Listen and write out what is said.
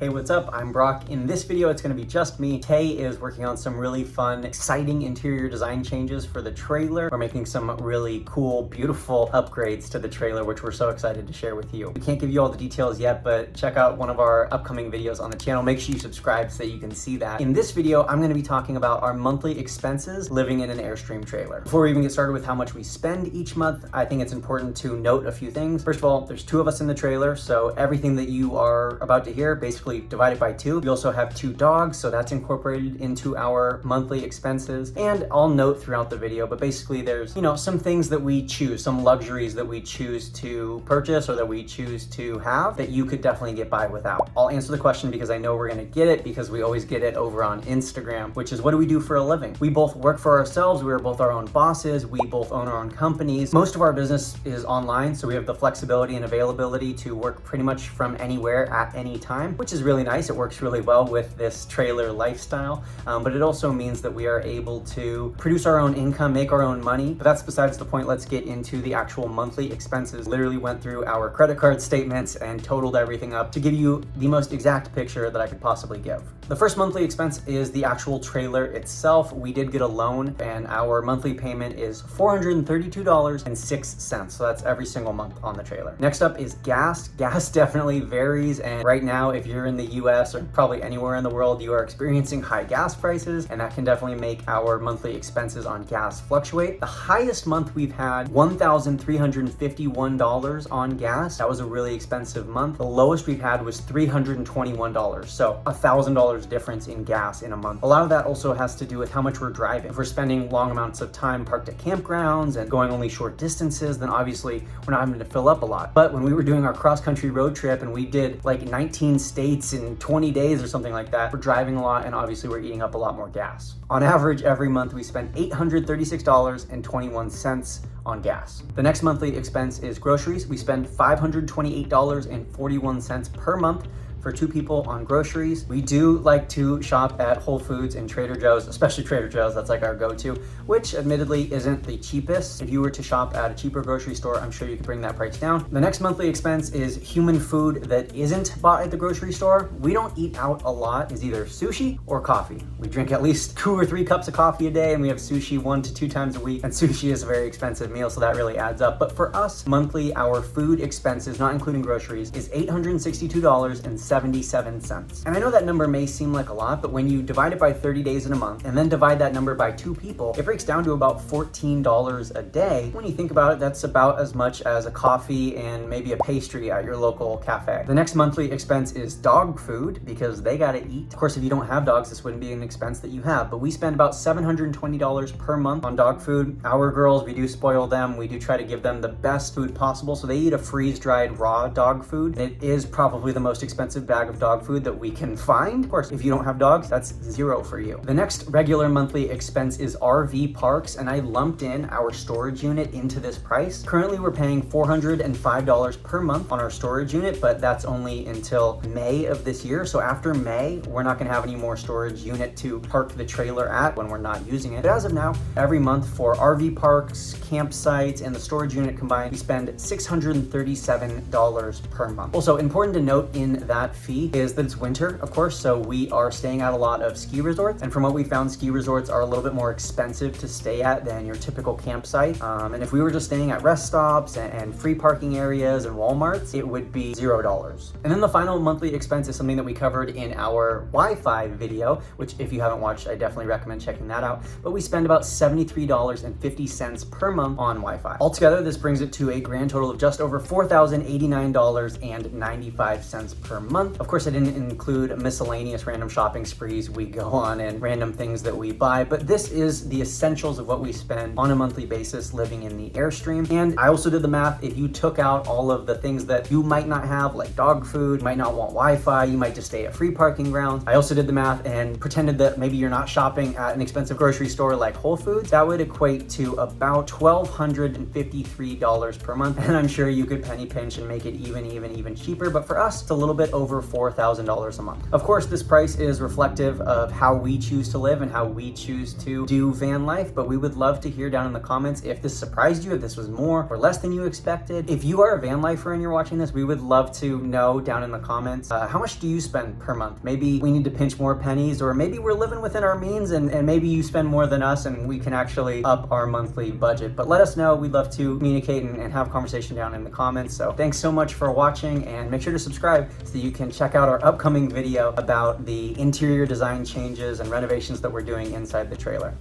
Hey, what's up? I'm Brock. In this video, it's going to be just me. Tay is working on some really fun, exciting interior design changes for the trailer. We're making some really cool, beautiful upgrades to the trailer, which we're so excited to share with you. We can't give you all the details yet, but check out one of our upcoming videos on the channel. Make sure you subscribe so that you can see that. In this video, I'm going to be talking about our monthly expenses living in an Airstream trailer. Before we even get started with how much we spend each month, I think it's important to note a few things. First of all, there's two of us in the trailer, so everything that you are about to hear basically divided by two. We also have two dogs, so that's incorporated into our monthly expenses. And I'll note throughout the video, but basically there's, some things that we choose, some luxuries that we choose to purchase or that we choose to have that you could definitely get by without. I'll answer the question because I know we're gonna get it because we always get it over on Instagram, which is what do we do for a living? We both work for ourselves. We are both our own bosses. We both own our own companies. Most of our business is online, so we have the flexibility and availability to work pretty much from anywhere at any time, which is really nice. It works really well with this trailer lifestyle, but it also means that we are able to produce our own income, make our own money. But that's besides the point. Let's get into the actual monthly expenses. Literally went through our credit card statements and totaled everything up to give you the most exact picture that I could possibly give. The first monthly expense is the actual trailer itself. We did get a loan and our monthly payment is $432.06. So that's every single month on the trailer. Next up is gas. Gas definitely varies, and right now if you're in the US or probably anywhere in the world, you are experiencing high gas prices, and that can definitely make our monthly expenses on gas fluctuate. The highest month we've had, $1,351 on gas. That was a really expensive month. The lowest we've had was $321. So $1,000 difference in gas in a month. A lot of that also has to do with how much we're driving. If we're spending long amounts of time parked at campgrounds and going only short distances, then obviously we're not having to fill up a lot. But when we were doing our cross-country road trip and we did like 19 states in 20 days or something like that, we're driving a lot and obviously we're eating up a lot more gas. On average, every month we spend $836.21 on gas. The next monthly expense is groceries. We spend $528.41 per month for two people on groceries. We do like to shop at Whole Foods and Trader Joe's, especially Trader Joe's. That's like our go-to, which admittedly isn't the cheapest. If you were to shop at a cheaper grocery store, I'm sure you could bring that price down. The next monthly expense is human food that isn't bought at the grocery store. We don't eat out a lot. Is either sushi or coffee. We drink at least 2 or 3 cups of coffee a day, and we have sushi 1 to 2 times a week. And sushi is a very expensive meal, so that really adds up. But for us, monthly, our food expenses, not including groceries, is $862.77. And I know that number may seem like a lot, but when you divide it by 30 days in a month and then divide that number by 2 people, it breaks down to about $14 a day. When you think about it, that's about as much as a coffee and maybe a pastry at your local cafe. The next monthly expense is dog food because they gotta eat. Of course, if you don't have dogs, this wouldn't be an expense that you have, but we spend about $720 per month on dog food. Our girls, we do spoil them. We do try to give them the best food possible. So they eat a freeze-dried raw dog food. It is probably the most expensive bag of dog food that we can find. Of course, if you don't have dogs, that's $0 for you. The next regular monthly expense is RV parks, and I lumped in our storage unit into this price. Currently, we're paying $405 per month on our storage unit, but that's only until May of this year. So after May, we're not gonna have any more storage unit to park the trailer at when we're not using it. But as of now, every month for RV parks, campsites, and the storage unit combined, we spend $637 per month. Also, important to note in that fee is that it's winter, of course, so we are staying at a lot of ski resorts, and from what we found, ski resorts are a little bit more expensive to stay at than your typical campsite. And if we were just staying at rest stops and free parking areas and Walmarts, it would be $0. And then the final monthly expense is something that we covered in our Wi-Fi video, which if you haven't watched, I definitely recommend checking that out. But we spend about $73.50 per month on Wi-Fi. Altogether, this brings it to a grand total of just over $4,089.95 per month. Of course, I didn't include miscellaneous random shopping sprees we go on and random things that we buy, but this is the essentials of what we spend on a monthly basis living in the Airstream. And I also did the math. If you took out all of the things that you might not have, like dog food, you might not want Wi-Fi, you might just stay at free parking grounds. I also did the math and pretended that maybe you're not shopping at an expensive grocery store like Whole Foods. That would equate to about $1,253 per month. And I'm sure you could penny pinch and make it even cheaper, but for us, it's a little bit over over $4,000 a month. Of course, this price is reflective of how we choose to live and how we choose to do van life, but we would love to hear down in the comments if this surprised you, if this was more or less than you expected. If you are a van lifer and you're watching this, we would love to know down in the comments, how much do you spend per month? Maybe we need to pinch more pennies, or maybe we're living within our means and maybe you spend more than us and we can actually up our monthly budget. But let us know. We'd love to communicate and have a conversation down in the comments. So thanks so much for watching, and make sure to subscribe so that you can check out our upcoming video about the interior design changes and renovations that we're doing inside the trailer.